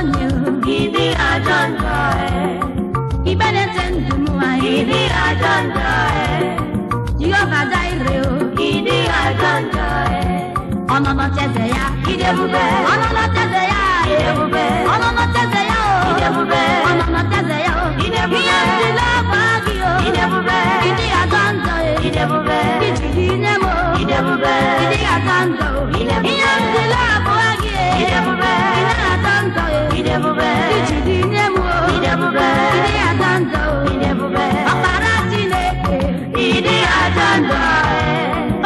Tonyo, Idi Ajandae, Ibenetendumua, Idi Ajandae, Jehovah Jireh, Idi Ajandae, Onono Chezeya, Idebube, Onono Chezeya, Idebube, Onono Chezeya, Idebube, Onono Chezeya, Idebube, Idilabagio, Idebube, Idi Ajandae, Idebube, Idinemo, Idebube, Idi Ajandae, Idebube, Idilabagio, Idebube, Idebube, Idinemo, Idebube, Idi Ajandae, Idebube, Aparatine, Idi Ajandae,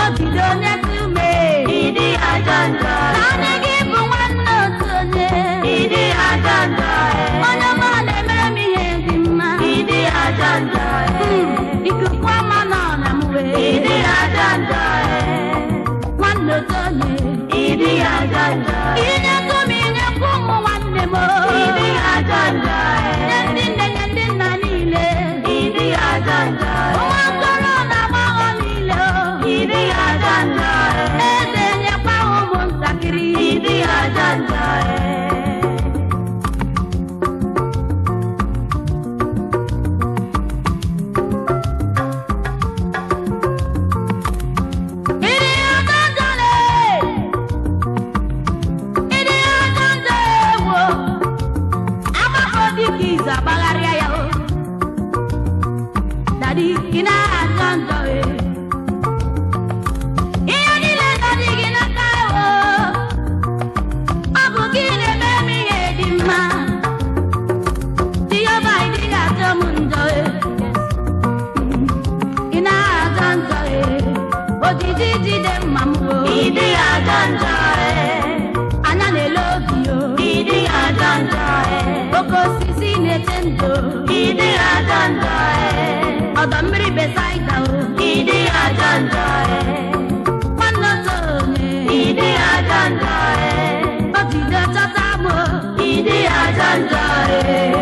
Obidone Tume, Idi Ajandae, Nanegi Bumano Tone, Idi Ajandae, Onamane Memi Hedima, Idi Ajandae, Ikukwama Namwe, Idi Ajandae, Wano Tone, Idi Ajandae, Inyakumi Nyakumu Wanemo, Idi Ajandae, Nendina Nile, Idi Ajandae, Omakorona Maonile, Idi Ajandae, Edenya Pao Montakiri, Idi Ajandae. Idi Ajandae, Anane Lobio, Idi Ajandae, Boko Sisi Netendo, Idi Ajandae, Odamri Besaida, Idi Ajandae, Manotone, Idi Ajandae, Odida Chatamo, Idi Ajandae.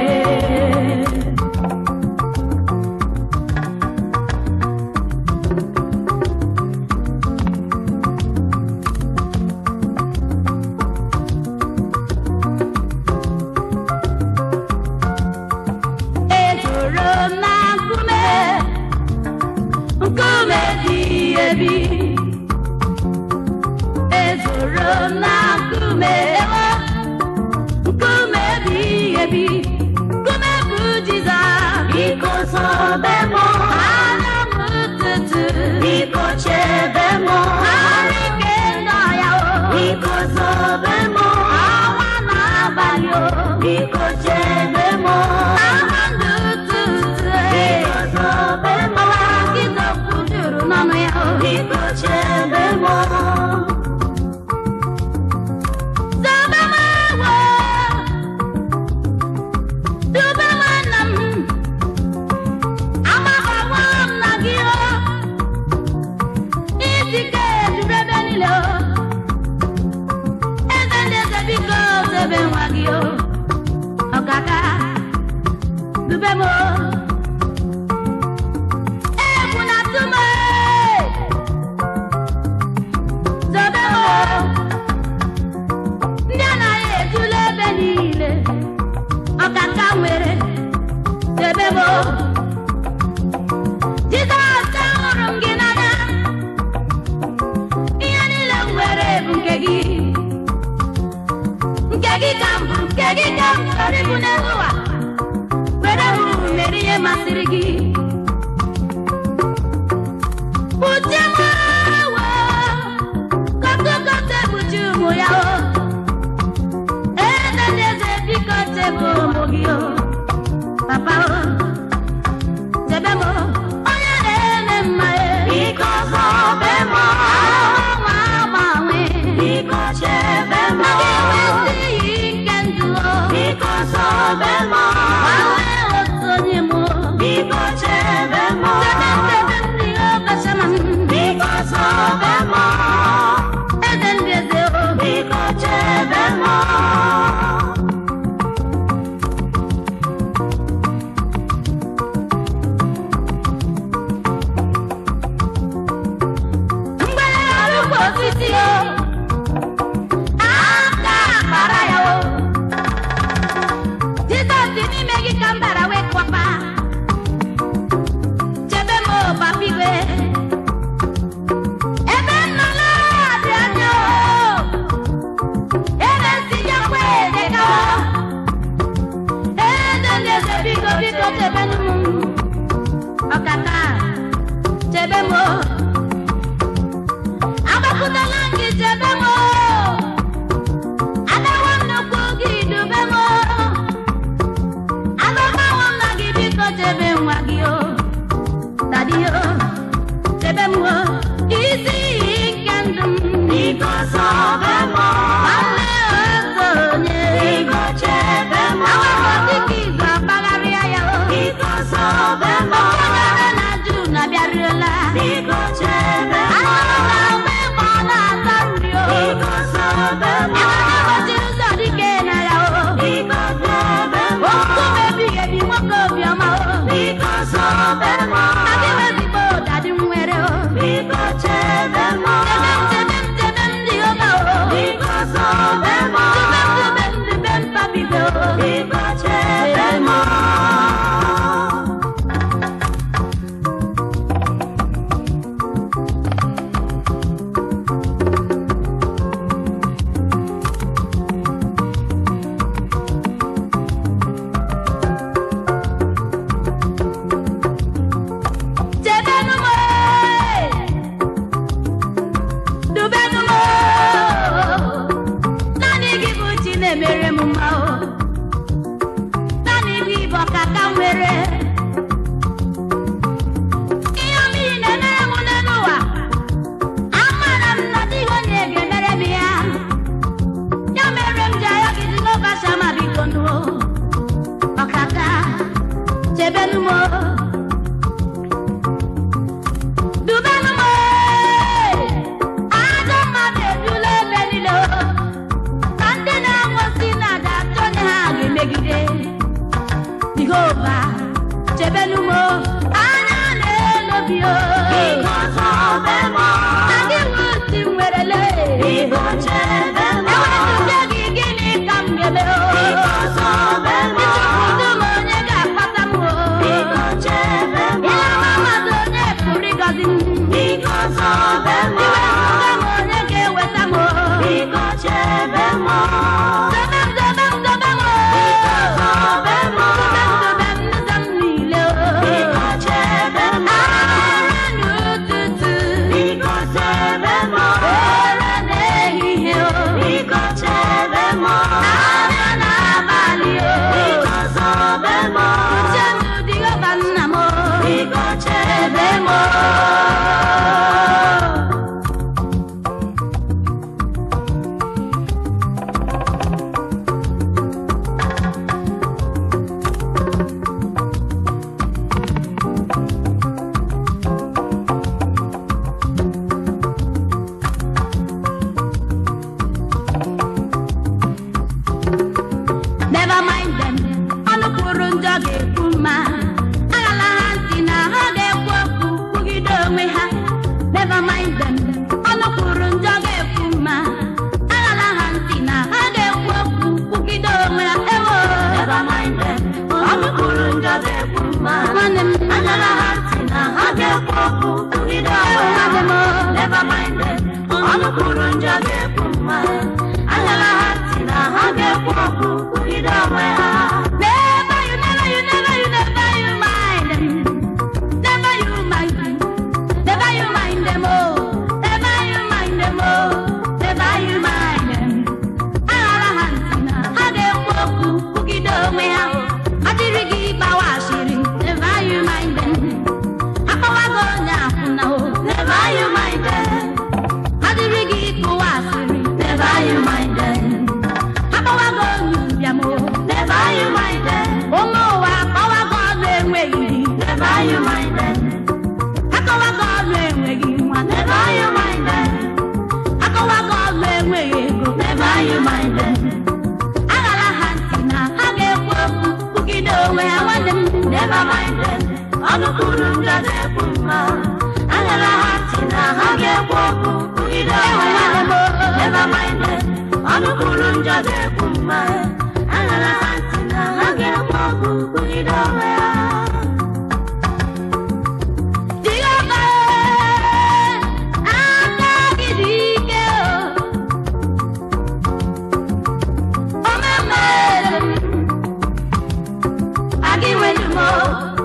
I give you more.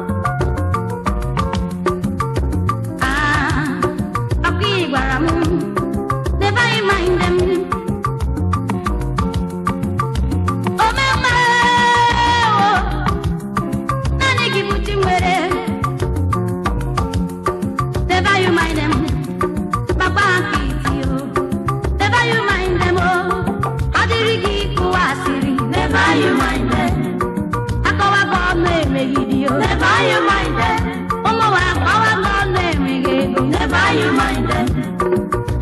you. Never you mind them. Omo wa kawa gonu emege ego. Never you mind them.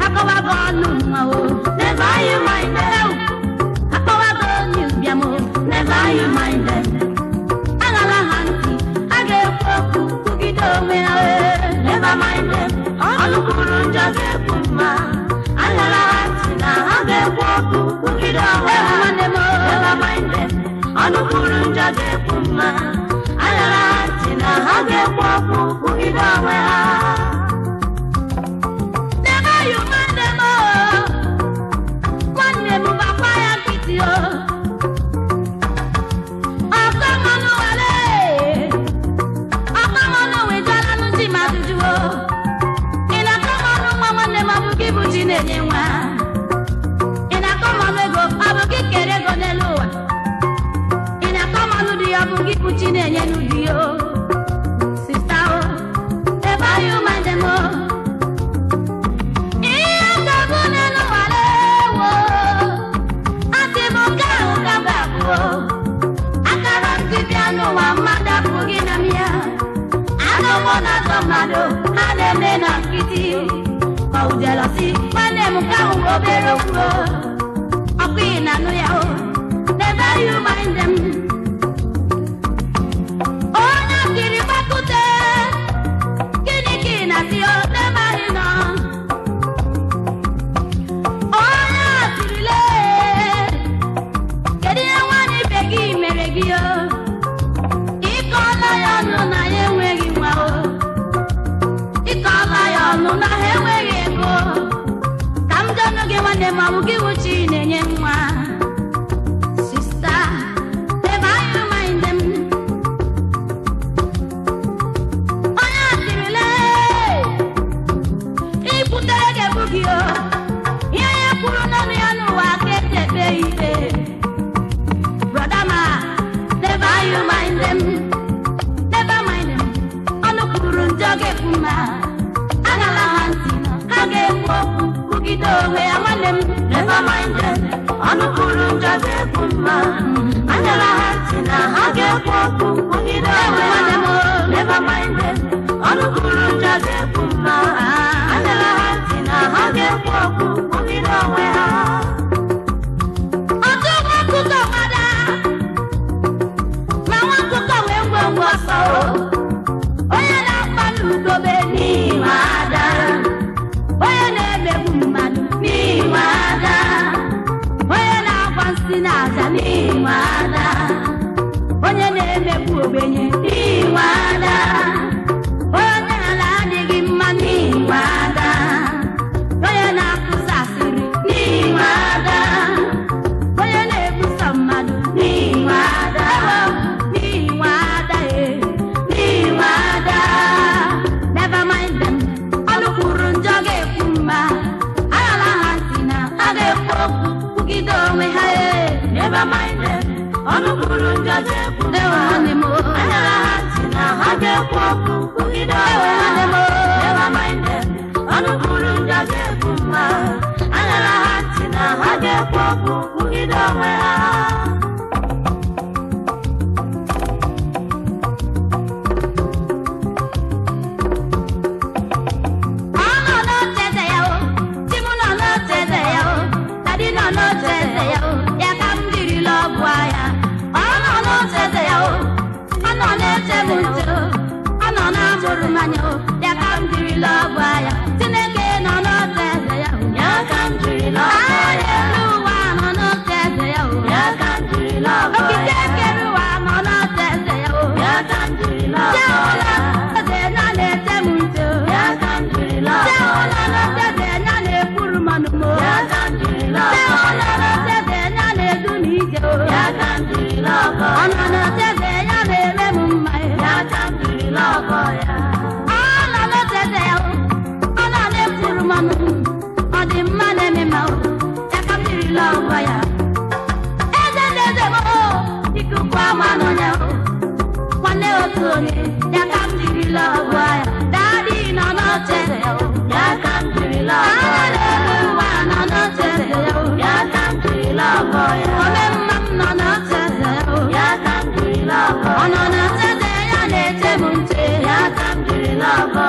Akawa gonu nwa o. Never you mind them. Akawa gonu biamo. Never you mind them. Agala hanti age kwoku kugido me awe. Never mind them. Anukuru njaze kuma. Agala hanti na age kwoku kugido me awe. Never mind them. Anukuru njaze kuma. Agala hanti na age kwoku kugido me awe. Never you mind them. One day move a fire pit yo. Jealousy, my name can go very well. A queen and no, never you mind them. Oh, not the Ribacute, Kinikin at your never know. Oh, not the relay. Getting one beggy, Merigio. He called Lion on I am wearing well. He called Lion on I am wearing. Sister, never you mind them. Oh, yeah, relay. He put a boogie. Yeah, put on the other get baby. Brother, never you mind them. Never mind them. On the Kurun Jagepuma. Agala Hantina, Hage never mind them. Anukuru njaze kuma. Angela Hantina hage kwoku kugido. Never mind them. Anukuru njaze kuma. Angela Hantina hage kwoku kugido. Otu wakuko mada. Ma wakuko wengo waso. Oya na palu gobe ni mada. Oya nebe bumadu ni mada. Oya na kwansi na aza ni mada. Oya nebe buobenye ni mada. Oya na adigi mma ni mada. Oya na kusasiri ni mada. Oya na ebusa mmadu ni mada. Ni mada ni mada. Never mind them. Anukuru njoge never mind them. Anukuru njaze kuma. Angela Hantina hage kwoku kugido. Never mind them. Anukuru njaze kuma. Angela Hantina hage kwoku kugido. America,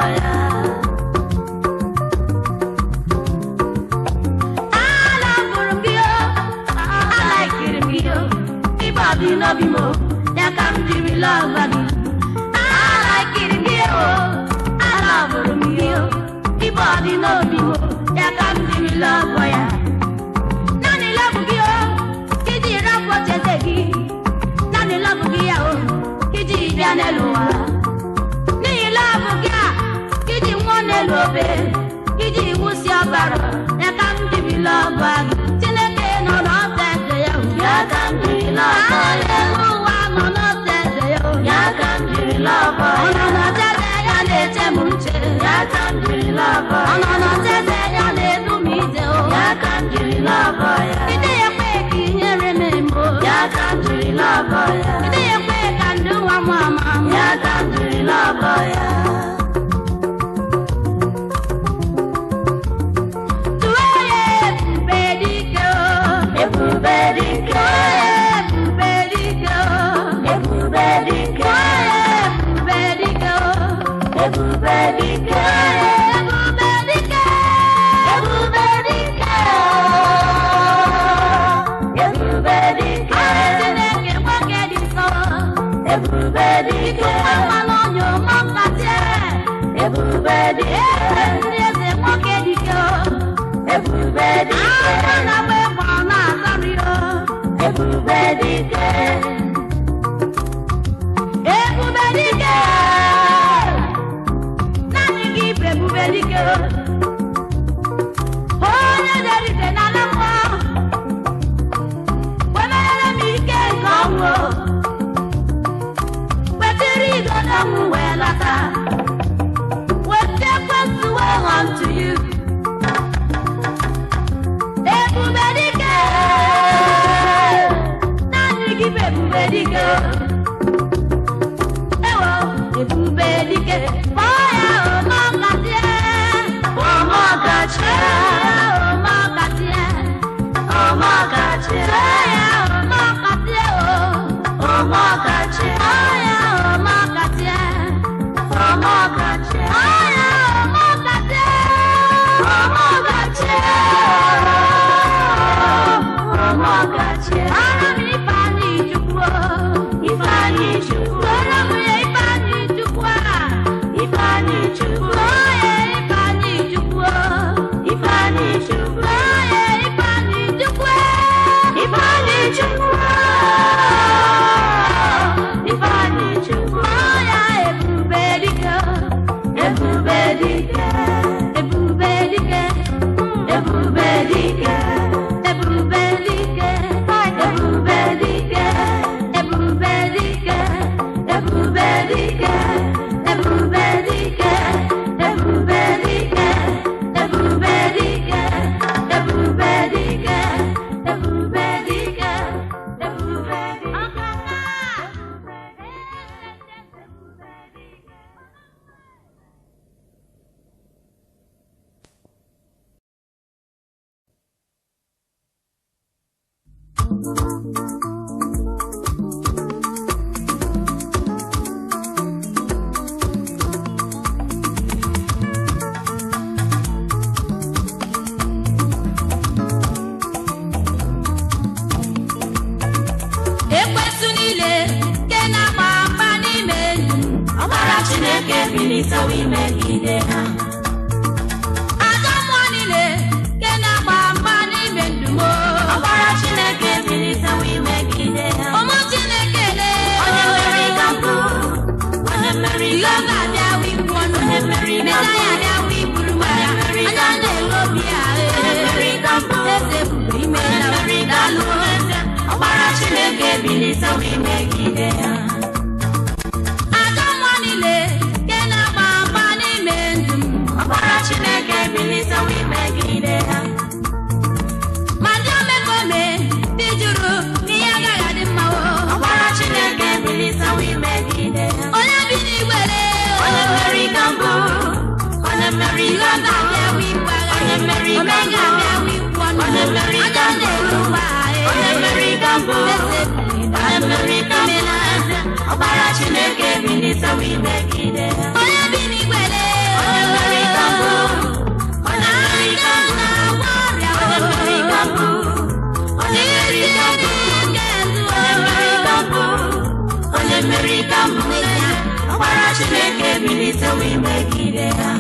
mmeri ka mbụ n'ezie, ọkpara Chineke bilitewo imegide ha.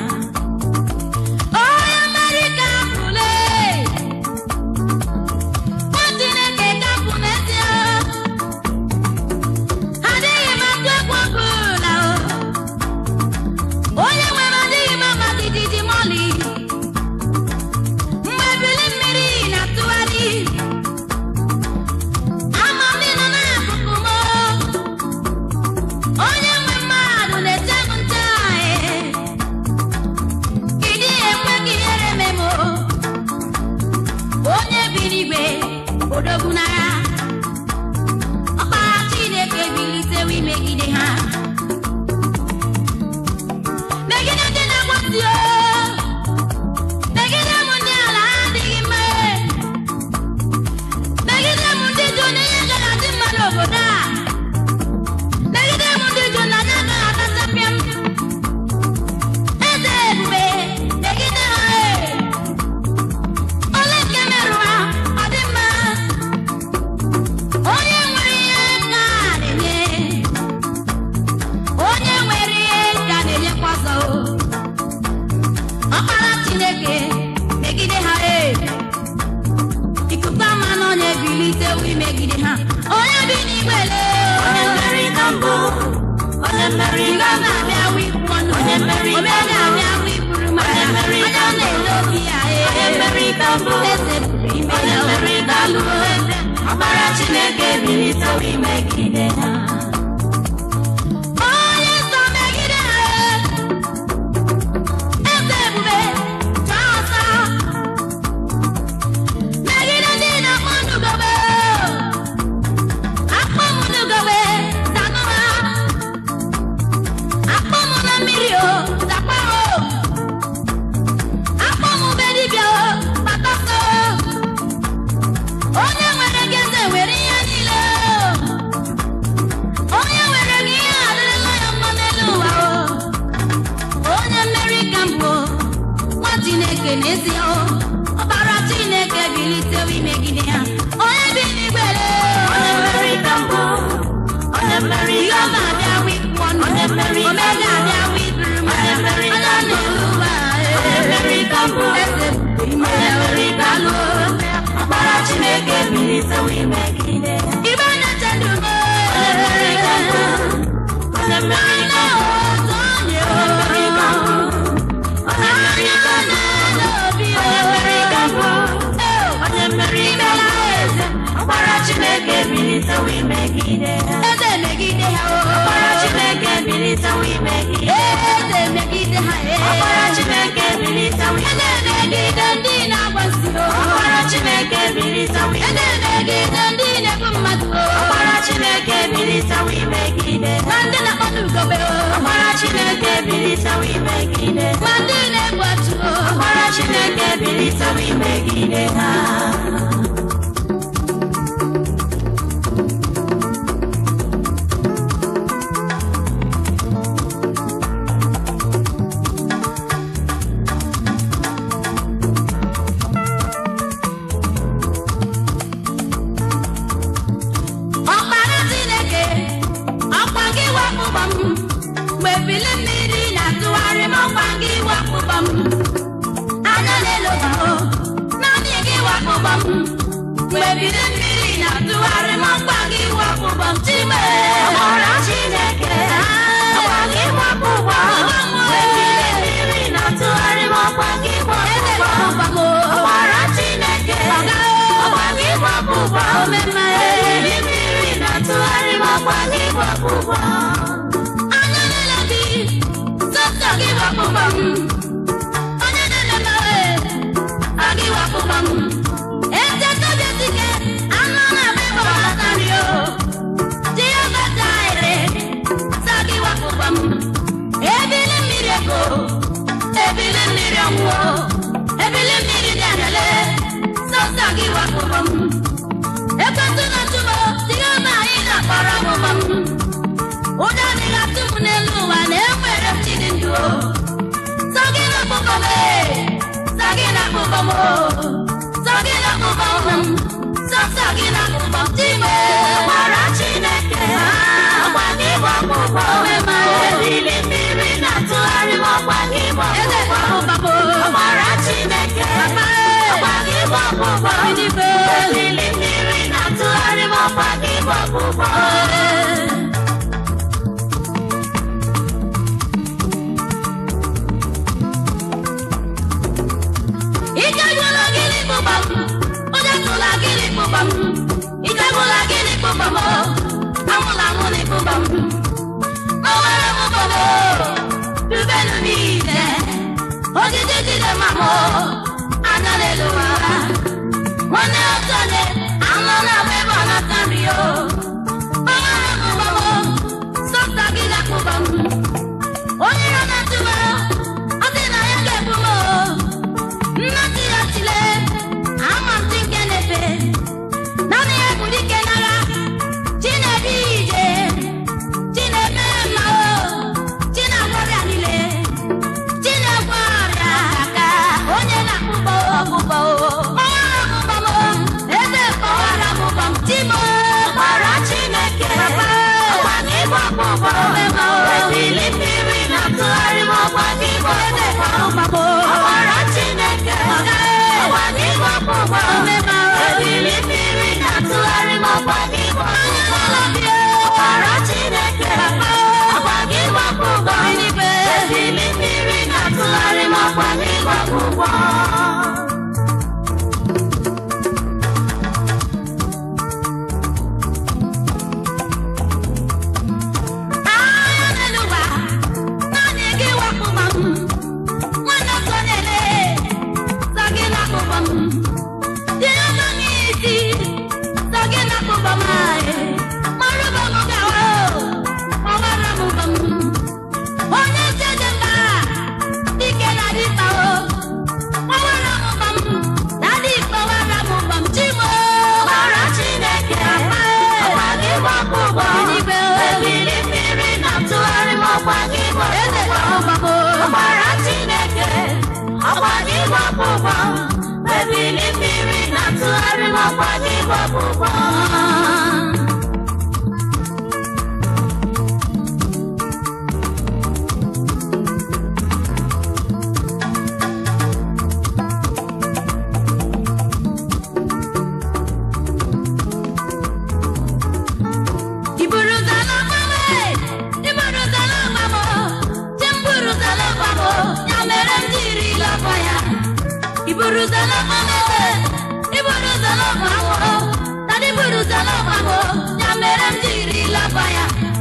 Onye mmeri ka mbụle, nwa Chineke ka mbụ n'ezie, adịghị m atụ egwu ọbụla o. Onye nwe m adịghị m ama jijiji mọlị, mgbe ebili mmiri na-atụgharị, ama m nọ n'akụkụ m. Onye nwe mmadụ na-eche m nche ị dịghị ekwe ka ihere mee m. Onye bi n'igwe odogwu n'agha, ọkpara Chineke bilitewo imegide ha. Megide ndị na-agbasi o, megide m ndị ala adịghị mma, megide m ndị jụ n'ihe gara adị mma n'obodo a, megide m ndị jụ na anya agaghị akasapịa m. Eze ebube megide ha ole nke merụ ha ọ dị mma. Onye nwere ihe ka na-enye, onye nwere ihe ka na-enyekwa ọzọ. Ọkpara Chineke megide ha ikuku ama na ọ na-ebilitewo imegide ha. Onye bi n'igwe lee, onye mmeri ka mbụ, onye mmeri ka na-abịa wipụ ọnụ, onye mmeri ka na-abịa wipụrụ mara, onye na-ele obi ya onye mmeri ka mbụ, eze onye mmeri ka mbụ, ọkpara Chineke bilitewo imegide ha. Onye nsọ megide ha eze ebube chaa ọsọ, megide ndị na-akpọ n'ugobe, akpọ m n'ugobe zanụ ha, akpọ m na mmiri o zakwa o, akpọ m be dibịa o kpatọsọ. Onye nwere gị eze nwere ihe niile o, onye nwere gị ihe adịrịla ya mma n'elu ụwa o. Onye mmeri ka mbụ, nwa Chineke n'ezie o, ọkpara Chineke bilitewo imegide ha. Onye bi n'igwe lee, onye mmeri ka mbụ, onye mmeri ka mbụ, ga-abịa wipụ ọnụ, onye mmeri ka mbụ, ga-abịa wipụrụ mara, onye mmeri ka mbụ, onye mmeri ka mbụ, eze onye mmeri ka mbụ, ọkpara Chineke bilitewo imegide ha. Ibe na-eche ndụ m, onye mmeri ka mbụ, onye mmeri ka mbụ, onye mmeri ka mbụ, onye mmeri ka mbụ, onye mmeri ka mbụ, onye mmeri ka mbụ, ọkpara Chineke bilitewo imegide ha. Eze megide ha o, ọkpara Chineke bilitewo imegide ha. Eze megide ha ọkpara Chineke bilitewo imegide ha. Eze megide ndị na-agbasi o, ọkpara Chineke bilitewo imegide ha. Eze megide ndị na-egbu mmadụ o, ọkpara Chineke bilitewo imegide ha. Ma ndị na-akpọ n'ugobe o, ọkpara Chineke bilitewo imegide ha. Ma ndị na-egbu ọchụ o, ọkpara Chineke bilitewo imegide ha. Ọkpara Chineke ọkwa gị wakpụkpọ m, mgbe ebili mmiri na-atụgharị m, ọkwa gị wakpụkpọ m. Anya na-eloba o, naanị gị wakpụkpọ m, mgbe ebili mmiri na-atụgharị m, ọkwa gị wakpụkpọ m. Chime ọkpara Chineke ọkwa gị wakpụkpọ m, mgbe ebili mmiri na-atụgharị m, ọkwa gị wakpụkpọ m. Ọkpara Chineke ọkwa gị wakpụkpọ m, ebili mmiri na-atụgharị m, ọkwa gị wakpụkpọ m. Anya na-ele gị sọsọ gị wakpụkpọ m, onye na-ele m gị wakpụkpọ m. Eze tobiesike anụ na-agba ebe ọlatari o, Jehova Jire sọ gị wakpụkpọ m. Ebili mmiri ego, ebili mmiri ọnwụ, ebili mmiri dị adale, sọsọ gị wakpụkpọ m. Ekwentị na-atụ m, Jehova anyị na-akpọrọ ọgbụgbọ m. Ụjọ adịghị atụ m n'elu ụwa na enwere m chi dị ndụ o. Sọ gị na-akpụkpọ m, sọ gị na-akpụkpọ m, sọ gị na-akpụkpọ m, sọ gị na-akpụkpọ m. Chime ọkpara Chineke ọkwa gị wakpụkpọ ọgbụgbọ. Ike gwụla gịnị kpụba m, ụjọ tụla gịnị kpụba m, ike gwụla gịnị kpụba m, anwụla anwụ n'ịkpụba m. Owere m bọbọ, dubenu niile, ojiji jide mamụ, anya n'elu ụwa. Nwanne otu onye, anụ na-agba ebe ọ na-ata nri o. Owere m bọbọ, sọpụta gị ga-akpụba m. Onye iro na-atụba, ọ dị na ya ga-ebu m o. Nnati ya chile, ama m dị nke na-efe. Naanị ya bụ dike n'agha, Chinedu ije, Chineme mma o, Chinagwọrịa niile, Chinegwọrịa aka, onye na-akpụkpọ ọkpụkpọ o. Ọwara ọkpụkpọ m o, eze kpọwara ọkpụkpọ m. Chimo gbara Chineke, ọgwa gị bụ ọkpụkpọ m o. Ebili mmiri na-atụgharị m, ọgwa gị bụ ọkpụkpọ m. Ọgbara Chineke, ọgwa gị bụ ọkpụkpọ m. Ebili mmiri na-atụgharị m, ọgwa gị bụ ọkpụkpọ m. Ọgbara Chineke, ọgwa gị bụ ọkpụkpọ m. Ebili mmiri na-atụgharị m, ọgwa gị bụ ọkpụkpọ m. Agha n'elu ụwa, naanị gị wakpụba m. Nwanne ọzọ na-ele, sọ gị na-akpụba m. Dị ọzọ n'isi, sọ gị na-akpụba m. Marụba m gawa o, ọwara m ụba m. Onye eze dị mba, dike na dịkpa o. Ọwara m ụba m, na dịkpa ọwara m ụba m. Chimo gbara Chineke, ọgwa gị bụ ọkpụkpọ m. Ebili mmiri na-atụgharị m, ọgwa gị bụ ọkpụkpọ m. Ọgbara Chineke, ọgwa gị bụ ọkpụkpọ m. Ebili mmiri na-atụgharị m, ọgwa gị bụ ọkpụkpọ m.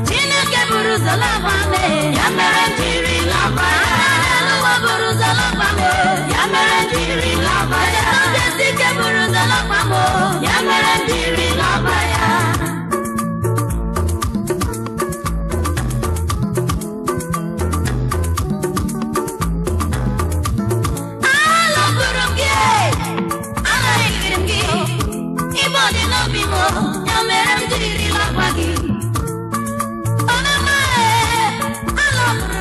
Chineke buru ụzọ lọba me, ya mere m jiri lọba ya. Ụwa buru ụzọ lọba me, ya mere m jiri lọba ya. Ike buru ụzọ lọba m, ya mere m jiri lọba ya. Alọgoro m gị, alaghịrị m gị, ibe ọ dị n'obi m, ya mere m jiri lọba gị. Alọgoro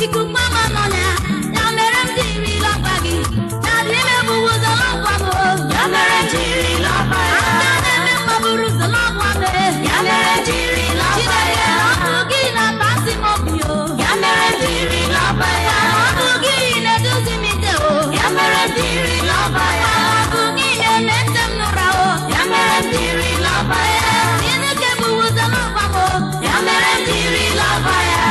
ikuku ama nọ ya ya mere m jiri lọba gị na dị emegbu ụzọ lọgwa m ya mere jiri lọba ya aka na-eme mkpọburu ụzọ lọgwa m ya mere jiri lọba ya ọkụ gị na-atasị m obi o ya mere jiri lọba ya ọkụ gị na-eduzi m ije o ya mere jiri lọba ya ọkụ gị na-eme ntị m n'ụra o ya mere jiri lọba ya Chineke bụ ụzọ lọgwa m o ya mere jiri lọba ya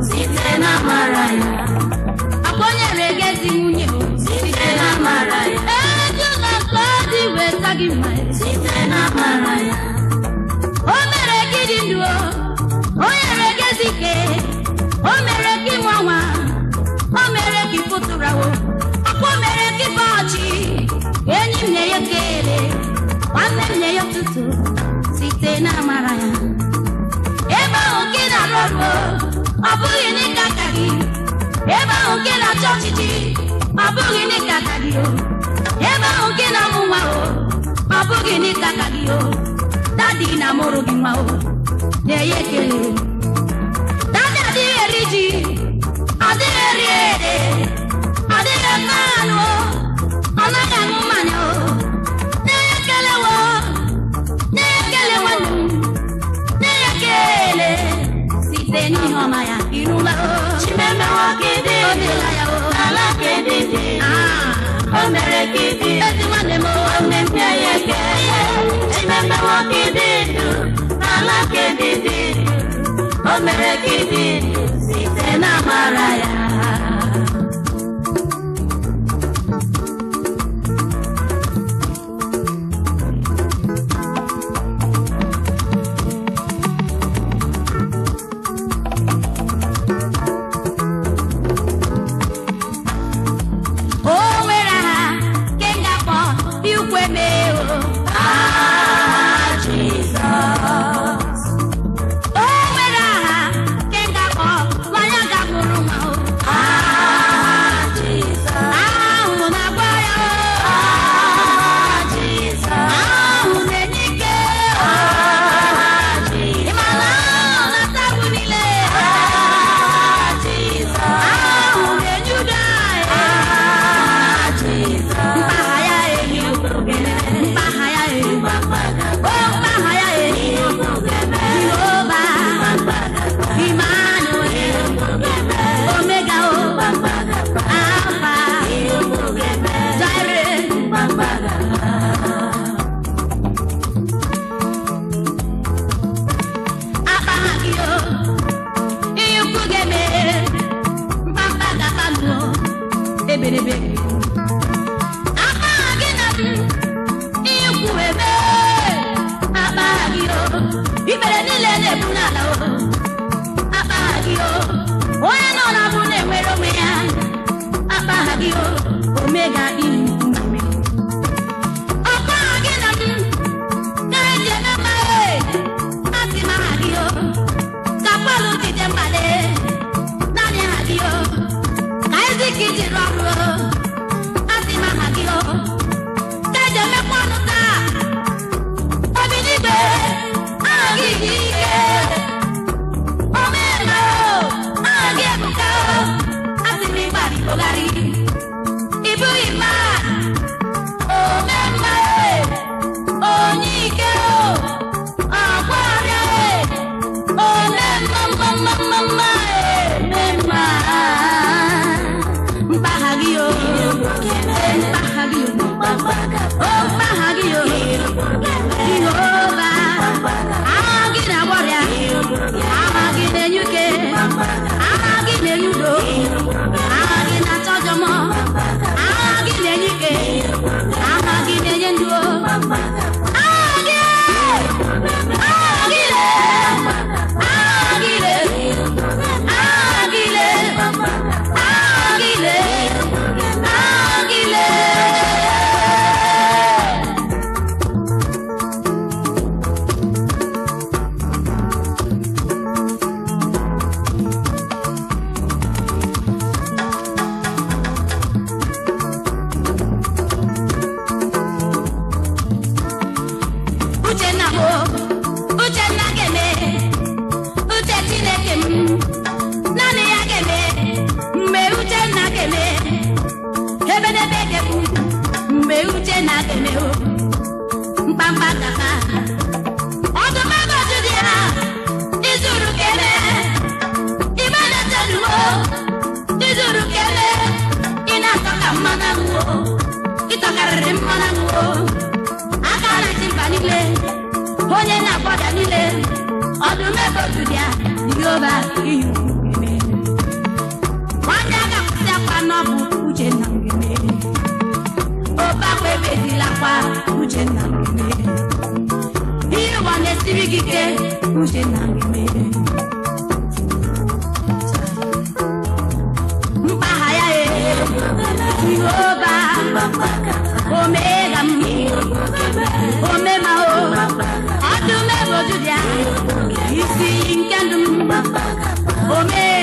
Site na mara ya. Akonyere gezi nwunye ọ bụghị n'ịka aka gị ebe ahụ nke na-achọ ọchịchị ọ bụghị n'ịka aka gị o ebe ahụ nke na-amụ nwa o ọ bụghị n'ịka aka gị o dadi na-amụrụ gị nwa o na-enye ekele dadi adịghị eri ji adịghị eri ede adịghị eme anụ ọ naghị aṅụ mmanya o na-enye ekele wo na-enye ekele nwanne m na-enye ekele site n'ihe ọma ya irula o chimeme nwoke dị odela ya o ala ka dị dị o mere ka dị ezi nwanne m nwanne m ya ya ekele chimeme nwoke dị ndụ ala ka dị dị o mere ka dị site na amara ya Ome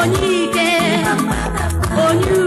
onye ike onye